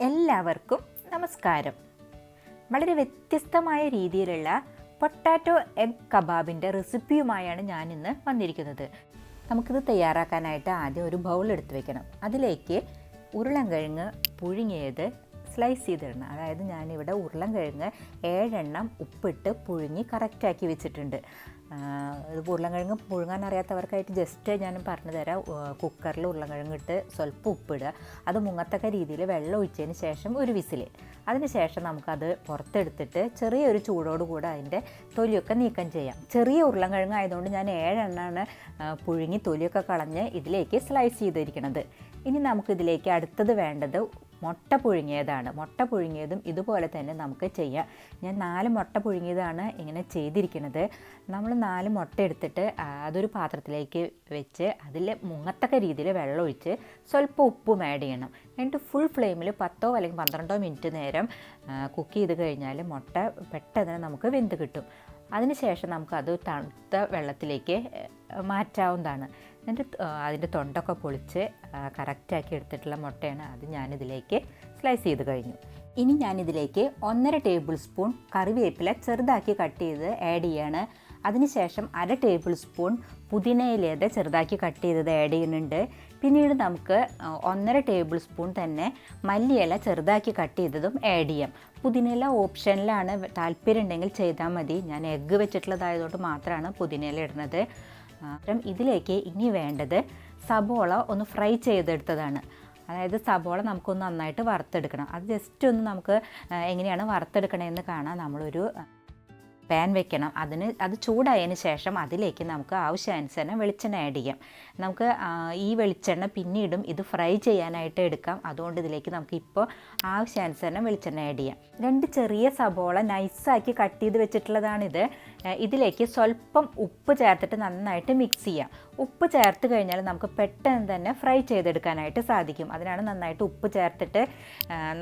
എല്ലാവർക്കും നമസ്കാരം. വളരെ വ്യത്യസ്തമായ രീതിയിലുള്ള പൊട്ടാറ്റോ എഗ് കബാബിൻ്റെ റെസിപ്പിയുമായാണ് ഞാൻ ഇന്ന് വന്നിരിക്കുന്നത്. നമുക്കിത് തയ്യാറാക്കാനായിട്ട് ആദ്യം ഒരു ബൗൾ എടുത്ത് വെക്കണം. അതിലേക്ക് ഉരുളൻകിഴങ്ങ് പുഴുങ്ങിയത് സ്ലൈസ് ചെയ്തിടണം. അതായത് ഞാനിവിടെ ഉരുളൻകിഴങ്ങ് 7 എണ്ണം ഉപ്പിട്ട് പുഴുങ്ങി കറക്റ്റാക്കി വെച്ചിട്ടുണ്ട്. ഇത് ഉരുളൻകിഴങ്ങ് പുഴുങ്ങാൻ അറിയാത്തവർക്കായിട്ട് ജസ്റ്റ് ഞാൻ പറഞ്ഞു തരാം. കുക്കറിൽ ഉരുളൻകിഴങ്ങിട്ട് സ്വല്പം ഉപ്പിടുക, അത് മുങ്ങത്തക്ക രീതിയിൽ വെള്ളം ഒഴിച്ചതിന് ശേഷം ഒരു വിസിൽ. അതിന് ശേഷം നമുക്കത് പുറത്തെടുത്തിട്ട് ചെറിയൊരു ചൂടോടുകൂടെ അതിൻ്റെ തൊലിയൊക്കെ നീക്കം ചെയ്യാം. ചെറിയ ഉരുളൻകിഴങ്ങ് ആയതുകൊണ്ട് ഞാൻ 7 എണ്ണമാണ് പുഴുങ്ങി തൊലിയൊക്കെ കളഞ്ഞ് ഇതിലേക്ക് സ്ലൈസ് ചെയ്തിരിക്കുന്നത്. ഇനി നമുക്കിതിലേക്ക് അടുത്തത് വേണ്ടത് മുട്ട പുഴുങ്ങിയതാണ്. മുട്ട പുഴുങ്ങിയതും ഇതുപോലെ തന്നെ നമുക്ക് ചെയ്യാം. ഞാൻ 4 മുട്ട പുഴുങ്ങിയതാണ് ഇങ്ങനെ ചെയ്തിരിക്കുന്നത്. നമ്മൾ 4 മുട്ട എടുത്തിട്ട് അതൊരു പാത്രത്തിലേക്ക് വെച്ച് അതിൽ മുങ്ങത്തക്ക രീതിയിൽ വെള്ളം ഒഴിച്ച് സ്വല്പം ഉപ്പും ആഡ് ചെയ്യണം. എന്നിട്ട് ഫുൾ ഫ്ലെയിമിൽ 10 അല്ലെങ്കിൽ 12 മിനിറ്റ് നേരം കുക്ക് ചെയ്ത് കഴിഞ്ഞാൽ മുട്ട പെട്ടെന്ന് നമുക്ക് വെന്ത് കിട്ടും. അതിനുശേഷം നമുക്കത് തണുത്ത വെള്ളത്തിലേക്ക് മാറ്റാവുന്നതാണ്. എന്നിട്ട് അതിൻ്റെ തൊണ്ടൊക്കെ പൊളിച്ച് കറക്റ്റാക്കി എടുത്തിട്ടുള്ള മുട്ടയാണ്. അത് ഞാനിതിലേക്ക് സ്ലൈസ് ചെയ്ത് കഴിഞ്ഞു. ഇനി ഞാനിതിലേക്ക് 1.5 ടേബിൾ സ്പൂൺ കറിവേപ്പില ചെറുതാക്കി കട്ട് ചെയ്ത് ആഡ് ചെയ്യാണ്. അതിനുശേഷം 1/2 ടേബിൾ സ്പൂൺ പുതിനയിലേത് ചെറുതാക്കി കട്ട് ചെയ്തത് ആഡ് ചെയ്യുന്നുണ്ട്. പിന്നീട് നമുക്ക് 1.5 ടേബിൾ സ്പൂൺ തന്നെ മല്ലിയില ചെറുതാക്കി കട്ട് ചെയ്തതും ആഡ് ചെയ്യാം. പുതിനയില ഓപ്ഷനിലാണ്, താല്പര്യം ഉണ്ടെങ്കിൽ ചെയ്താൽ മതി. ഞാൻ എഗ്ഗ് വെച്ചിട്ടുള്ളതായതുകൊണ്ട് മാത്രമാണ് പുതിനയില ഇടുന്നത്. ഇതിലേക്ക് ഇനി വേണ്ടത് സബോള ഒന്ന് ഫ്രൈ ചെയ്തെടുത്തതാണ്. അതായത് സബോള നമുക്കൊന്ന് നന്നായിട്ട് വറുത്തെടുക്കണം. അത് ജസ്റ്റ് ഒന്ന് നമുക്ക് എങ്ങനെയാണ് വറുത്തെടുക്കണമെന്ന് കാണാൻ നമ്മളൊരു പാൻ വെക്കണം. അത് ചൂടായതിന് ശേഷം അതിലേക്ക് നമുക്ക് ആവശ്യാനുസരണം വെളിച്ചെണ്ണ ആഡ് ചെയ്യാം. നമുക്ക് ഈ വെളിച്ചെണ്ണ പിന്നീടും ഇത് ഫ്രൈ ചെയ്യാനായിട്ട് എടുക്കാം. അതുകൊണ്ട് ഇതിലേക്ക് നമുക്ക് ഇപ്പോൾ ആവശ്യാനുസരണം വെളിച്ചെണ്ണ ആഡ് ചെയ്യാം. 2 ചെറിയ സബോള നൈസാക്കി കട്ട് ചെയ്ത് വെച്ചിട്ടുള്ളതാണിത്. ഇതിലേക്ക് സ്വല്പം ഉപ്പ് ചേർത്തിട്ട് നന്നായിട്ട് മിക്സ് ചെയ്യാം. ഉപ്പ് ചേർത്ത് കഴിഞ്ഞാൽ നമുക്ക് പെട്ടെന്ന് തന്നെ ഫ്രൈ ചെയ്തെടുക്കാനായിട്ട് സാധിക്കും. അതിനാണ് നന്നായിട്ട് ഉപ്പ് ചേർത്തിട്ട്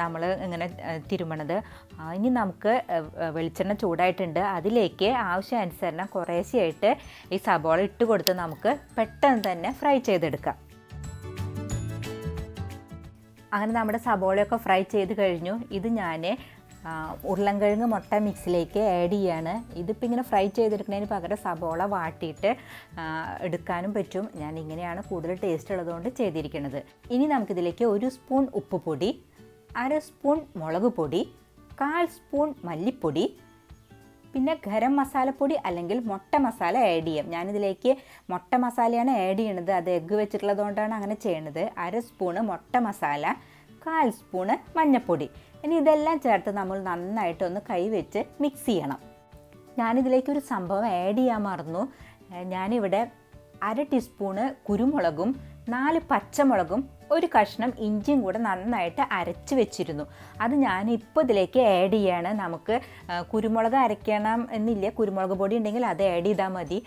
നമ്മൾ ഇങ്ങനെ തിരുമണത്. ഇനി നമുക്ക് വെളിച്ചെണ്ണ ചൂടായിട്ടുണ്ട്. അതിലേക്ക് ആവശ്യാനുസരണം കുറേശ്ശെയായിട്ട് ഈ സബോള ഇട്ട് കൊടുത്ത് നമുക്ക് പെട്ടെന്ന് തന്നെ ഫ്രൈ ചെയ്തെടുക്കാം. അങ്ങനെ നമ്മുടെ സബോളയൊക്കെ ഫ്രൈ ചെയ്ത് കഴിഞ്ഞു. ഇത് ഞാൻ ഉരുളൻകിഴങ്ങ് മുട്ട മിക്സിലേക്ക് ആഡ് ചെയ്യാണ്. ഇതിപ്പോൾ ഇങ്ങനെ ഫ്രൈ ചെയ്തെടുക്കുന്നതിന് പകരം സബോള വാട്ടിയിട്ട് എടുക്കാനും പറ്റും. ഞാൻ ഇങ്ങനെയാണ് കൂടുതൽ ടേസ്റ്റ് ഉള്ളതുകൊണ്ട് ചെയ്തിരിക്കുന്നത്. ഇനി നമുക്കിതിലേക്ക് 1 സ്പൂൺ ഉപ്പ് പൊടി, 1/2 സ്പൂൺ മുളക് പൊടി, 1/4 സ്പൂൺ മല്ലിപ്പൊടി, പിന്നെ ഗരം മസാലപ്പൊടി അല്ലെങ്കിൽ മുട്ട മസാല ആഡ് ചെയ്യാം. ഞാനിതിലേക്ക് മുട്ട മസാലയാണ് ആഡ് ചെയ്യണത്. അത് എഗ്ഗ് വെച്ചിട്ടുള്ളത് കൊണ്ടാണ് അങ്ങനെ ചെയ്യണത്. 1/2 സ്പൂണ് മുട്ട മസാല, 1/4 സ്പൂണ് മഞ്ഞൾപ്പൊടി. ഇനി ഇതെല്ലാം ചേർത്ത് നമ്മൾ നന്നായിട്ടൊന്ന് കൈവച്ച് മിക്സ് ചെയ്യണം. ഞാനിതിലേക്ക് ഒരു സംഭവം ആഡ് ചെയ്യാൻ മറന്നു. ഞാനിവിടെ 1/2 ടീസ്പൂണ് കുരുമുളകും 4 പച്ചമുളകും 1 കഷ്ണം ഇഞ്ചിയും കൂടെ നന്നായിട്ട് അരച്ച് വെച്ചിരുന്നു. അത് ഞാനിപ്പോൾ ഇതിലേക്ക് ആഡ് ചെയ്യാണ്. നമുക്ക് കുരുമുളക് അരയ്ക്കണം എന്നില്ല, കുരുമുളക് പൊടി ഉണ്ടെങ്കിൽ അത് ആഡ് ചെയ്താൽ മതി.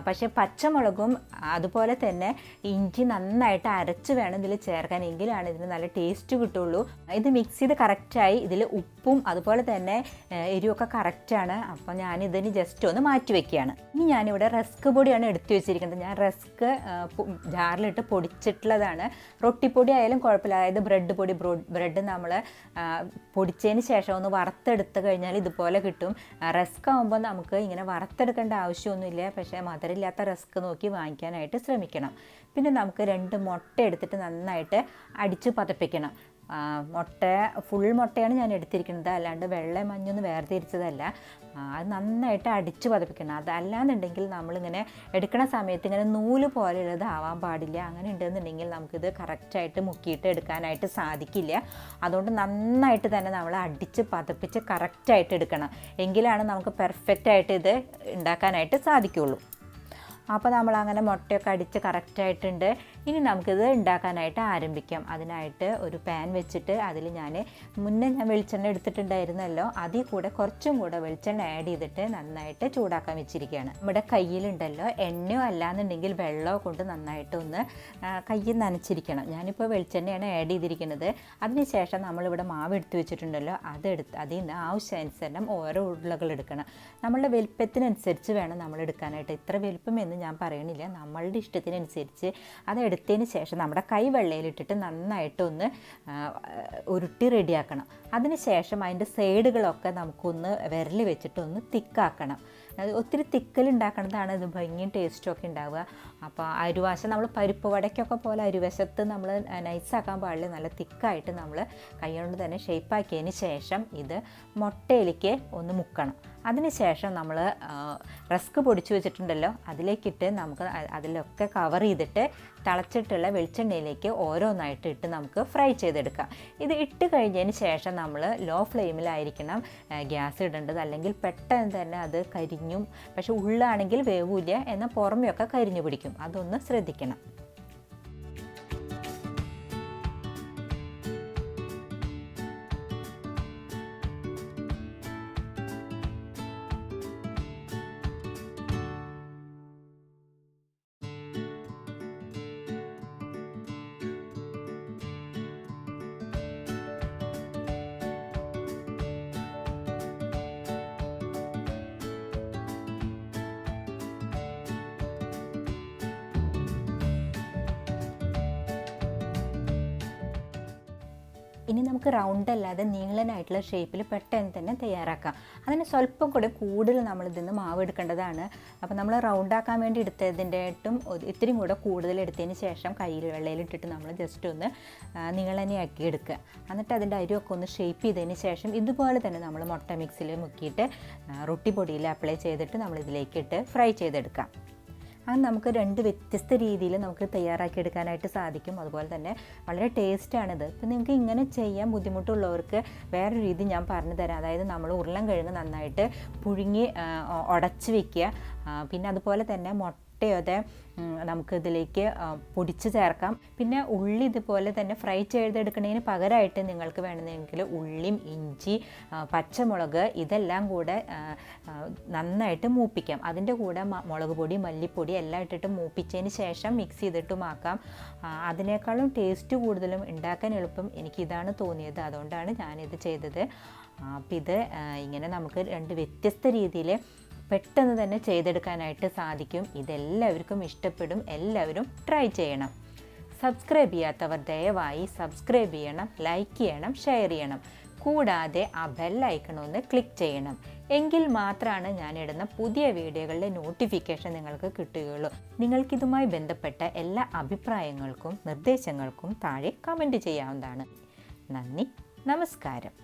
പക്ഷേ പച്ചമുളകും അതുപോലെ തന്നെ ഇഞ്ചി നന്നായിട്ട് അരച്ച് വേണം ഇതിൽ ചേർക്കാൻ, എങ്കിലാണ് ഇതിന് നല്ല ടേസ്റ്റ് കിട്ടുള്ളൂ. ഇത് മിക്സ് ചെയ്ത് കറക്റ്റായി. ഇതിൽ ഉപ്പും അതുപോലെ തന്നെ എരിവൊക്കെ കറക്റ്റാണ്. അപ്പോൾ ഞാനിതിന് ജസ്റ്റ് ഒന്ന് മാറ്റി വയ്ക്കുകയാണ്. ഇനി ഞാനിവിടെ റസ്ക് പൊടിയാണ് എടുത്തു വെച്ചിരിക്കുന്നത്. ഞാൻ റസ്ക് ജാറിലിട്ട് പൊടിച്ചിട്ടുള്ളതാണ്. റൊട്ടിപ്പൊടി ആയാലും കുഴപ്പമില്ല. അതായത് ബ്രെഡ് നമ്മൾ പൊടിച്ചതിന് ശേഷം ഒന്ന് വറുത്തെടുത്ത് കഴിഞ്ഞാൽ ഇതുപോലെ കിട്ടും. റസ്ക് ആകുമ്പോൾ നമുക്ക് ഇങ്ങനെ വറുത്തെടുക്കേണ്ട ആവശ്യമൊന്നുമില്ല. പക്ഷേ മധുരമില്ലാത്ത റസ്ക് നോക്കി വാങ്ങിക്കാനായിട്ട് ശ്രമിക്കണം. പിന്നെ നമുക്ക് 2 മുട്ട എടുത്തിട്ട് നന്നായിട്ട് അടിച്ച് പതപ്പിക്കണം. ഫുൾ മുട്ടയാണ് ഞാൻ എടുത്തിരിക്കുന്നത്, അല്ലാണ്ട് വെള്ളയും മഞ്ഞൊന്നും വേർതിരിച്ചതല്ല. അത് നന്നായിട്ട് അടിച്ച് പതപ്പിക്കണം. അതല്ലാന്നുണ്ടെങ്കിൽ നമ്മളിങ്ങനെ എടുക്കുന്ന സമയത്ത് ഇങ്ങനെ നൂല് പോലെയുള്ളത് ആവാൻ പാടില്ല. അങ്ങനെ ഉണ്ടെന്നുണ്ടെങ്കിൽ നമുക്കിത് കറക്റ്റായിട്ട് മുക്കിയിട്ട് എടുക്കാനായിട്ട് സാധിക്കില്ല. അതുകൊണ്ട് നന്നായിട്ട് തന്നെ നമ്മൾ അടിച്ച് പതപ്പിച്ച് കറക്റ്റായിട്ട് എടുക്കണം. എങ്കിലാണ് നമുക്ക് പെർഫെക്റ്റായിട്ട് ഇത് ഉണ്ടാക്കാനായിട്ട് സാധിക്കുള്ളൂ. അപ്പോൾ നമ്മൾ അങ്ങനെ മുട്ടയൊക്കെ അടിച്ച് കറക്റ്റായിട്ടുണ്ട്. ഇനി നമുക്കിത് ഉണ്ടാക്കാനായിട്ട് ആരംഭിക്കാം. അതിനായിട്ട് ഒരു പാൻ വെച്ചിട്ട് അതിൽ ഞാൻ വെളിച്ചെണ്ണ എടുത്തിട്ടുണ്ടായിരുന്നല്ലോ, അതിൽ കൂടെ കുറച്ചും കൂടെ വെളിച്ചെണ്ണ ആഡ് ചെയ്തിട്ട് നന്നായിട്ട് ചൂടാക്കാൻ വെച്ചിരിക്കുകയാണ്. നമ്മുടെ കയ്യിലുണ്ടല്ലോ എണ്ണയോ അല്ലാന്നുണ്ടെങ്കിൽ വെള്ളമോ കൊണ്ട് നന്നായിട്ട് ഒന്ന് കയ്യിൽ നനച്ചിരിക്കണം. ഞാനിപ്പോൾ വെളിച്ചെണ്ണയാണ് ആഡ് ചെയ്തിരിക്കുന്നത്. അതിനുശേഷം നമ്മളിവിടെ മാവ് എടുത്ത് വെച്ചിട്ടുണ്ടല്ലോ, അതിൽ നിന്ന് ആവശ്യാനുസരണം ഓരോ ഉരുളകൾ എടുക്കണം. നമ്മളുടെ വലിപ്പത്തിനനുസരിച്ച് വേണം നമ്മൾ എടുക്കാനായിട്ട്. ഇത്ര വലിപ്പം വേണമെന്ന് ഞാൻ പറയണില്ല. നമ്മളുടെ ഇഷ്ടത്തിനനുസരിച്ച് അതെടുത്തതിന് ശേഷം നമ്മുടെ കൈ വെള്ളയിലിട്ടിട്ട് നന്നായിട്ടൊന്ന് ഉരുട്ടി റെഡിയാക്കണം. അതിന് ശേഷം അതിൻ്റെ സൈഡുകളൊക്കെ നമുക്കൊന്ന് വിരൽ വെച്ചിട്ടൊന്ന് തിക്കാക്കണം. ഒത്തിരി തിക്കലുണ്ടാക്കണതാണ് ഇത് ഭംഗിയും ടേസ്റ്റും ഒക്കെ ഉണ്ടാവുക. അപ്പോൾ അരുവശം നമ്മൾ പരിപ്പ് വടയ്ക്കൊക്കെ പോലെ അരുവശത്ത് നമ്മൾ നൈസാക്കാൻ പാടില്ല, നല്ല തിക്കായിട്ട് നമ്മൾ കൈ കൊണ്ട് തന്നെ ഷേപ്പാക്കിയതിന് ശേഷം ഇത് മുട്ടയിലേക്ക് ഒന്ന് മുക്കണം. അതിന് ശേഷം നമ്മൾ റസ്ക് പൊടിച്ച് വെച്ചിട്ടുണ്ടല്ലോ, അതിലേക്കിട്ട് നമുക്ക് അതിലൊക്കെ കവർ ചെയ്തിട്ട് തിളച്ചിട്ടുള്ള വെളിച്ചെണ്ണയിലേക്ക് ഓരോന്നായിട്ട് ഇട്ട് നമുക്ക് ഫ്രൈ ചെയ്തെടുക്കാം. ഇത് ഇട്ട് കഴിഞ്ഞതിന് ശേഷം നമ്മൾ ലോ ഫ്ലെയിമിലായിരിക്കണം ഗ്യാസ് ഇടേണ്ടത്, അല്ലെങ്കിൽ പെട്ടെന്ന് തന്നെ അത് കരിഞ്ഞും, പക്ഷെ ഉള്ളാണെങ്കിൽ വേവില്ല, എന്നാൽ പുറമെയൊക്കെ കരിഞ്ഞു പിടിക്കും. അതൊന്ന് ശ്രദ്ധിക്കണം. ഇനി നമുക്ക് റൗണ്ട് അല്ലാതെ നീളനായിട്ടുള്ള ഷേപ്പിൽ പെട്ടെന്ന് തന്നെ തയ്യാറാക്കാം. അതിന് സ്വല്പം കൂടെ കൂടുതൽ നമ്മൾ ഇതിന്ന് മാവ് എടുക്കേണ്ടതാണ്. അപ്പോൾ നമ്മൾ റൗണ്ടാക്കാൻ വേണ്ടി എടുത്തതിൻ്റെയായിട്ടും ഇത്തിരി കൂടെ കൂടുതൽ എടുത്തതിന് ശേഷം കയ്യിൽ വെള്ളയിലിട്ടിട്ട് നമ്മൾ ജസ്റ്റ് ഒന്ന് നീളനെയാക്കി എടുക്കുക. എന്നിട്ട് അതിൻ്റെ അരിയൊക്കെ ഒന്ന് ഷേപ്പ് ചെയ്തതിന് ശേഷം ഇതുപോലെ തന്നെ നമ്മൾ മുട്ട മിക്സിൽ മുക്കിയിട്ട് റൊട്ടി പൊടിയിൽ അപ്ലൈ ചെയ്തിട്ട് നമ്മൾ ഇതിലേക്കിട്ട് ഫ്രൈ ചെയ്തെടുക്കാം. അത് നമുക്ക് രണ്ട് വ്യത്യസ്ത രീതിയിൽ നമുക്ക് തയ്യാറാക്കി എടുക്കാനായിട്ട് സാധിക്കും. അതുപോലെ തന്നെ വളരെ ടേസ്റ്റാണിത്. ഇപ്പം നിങ്ങൾക്ക് ഇങ്ങനെ ചെയ്യാൻ ബുദ്ധിമുട്ടുള്ളവർക്ക് വേറൊരു രീതി ഞാൻ പറഞ്ഞു തരാം. അതായത് നമ്മൾ ഉരുളൻകിഴങ്ങ് നന്നായിട്ട് പുഴുങ്ങി ഉടച്ച് വയ്ക്കുക. പിന്നെ അതുപോലെ തന്നെ മുട്ടയൊക്കെ നമുക്കിതിലേക്ക് പൊടിച്ച് ചേർക്കാം. പിന്നെ ഉള്ളി ഇതുപോലെ തന്നെ ഫ്രൈ ചെയ്തെടുക്കുന്നതിന് പകരമായിട്ട് നിങ്ങൾക്ക് വേണമെങ്കിൽ ഉള്ളിയും ഇഞ്ചി പച്ചമുളക് ഇതെല്ലാം കൂടെ നന്നായിട്ട് മൂപ്പിക്കാം. അതിൻ്റെ കൂടെ മുളക് പൊടി മല്ലിപ്പൊടി എല്ലാം ഇട്ടിട്ട് മൂപ്പിച്ചതിന് ശേഷം മിക്സ് ചെയ്തിട്ടുമാക്കാം. അതിനേക്കാളും ടേസ്റ്റ് കൂടുതലും ഉണ്ടാക്കാൻ എളുപ്പം എനിക്കിതാണ് തോന്നിയത്, അതുകൊണ്ടാണ് ഞാനിത് ചെയ്തത്. അപ്പോൾ ഇത് ഇങ്ങനെ നമുക്ക് രണ്ട് വ്യത്യസ്ത രീതിയിൽ പെട്ടെന്ന് തന്നെ ചെയ്തെടുക്കാനായിട്ട് സാധിക്കും. ഇതെല്ലാവർക്കും ഇഷ്ടപ്പെടും. എല്ലാവരും ട്രൈ ചെയ്യണം. സബ്സ്ക്രൈബ് ചെയ്യാത്തവർ ദയവായി സബ്സ്ക്രൈബ് ചെയ്യണം, ലൈക്ക് ചെയ്യണം, ഷെയർ ചെയ്യണം. കൂടാതെ ആ ബെൽ ഐക്കൺ ഒന്ന് ക്ലിക്ക് ചെയ്യണം. എങ്കിൽ മാത്രമാണ് ഞാനിടുന്ന പുതിയ വീഡിയോകളുടെ നോട്ടിഫിക്കേഷൻ നിങ്ങൾക്ക് കിട്ടുകയുള്ളൂ. നിങ്ങൾക്കിതുമായി ബന്ധപ്പെട്ട എല്ലാ അഭിപ്രായങ്ങൾക്കും നിർദ്ദേശങ്ങൾക്കും താഴെ കമൻറ്റ് ചെയ്യാവുന്നതാണ്. നന്ദി, നമസ്കാരം.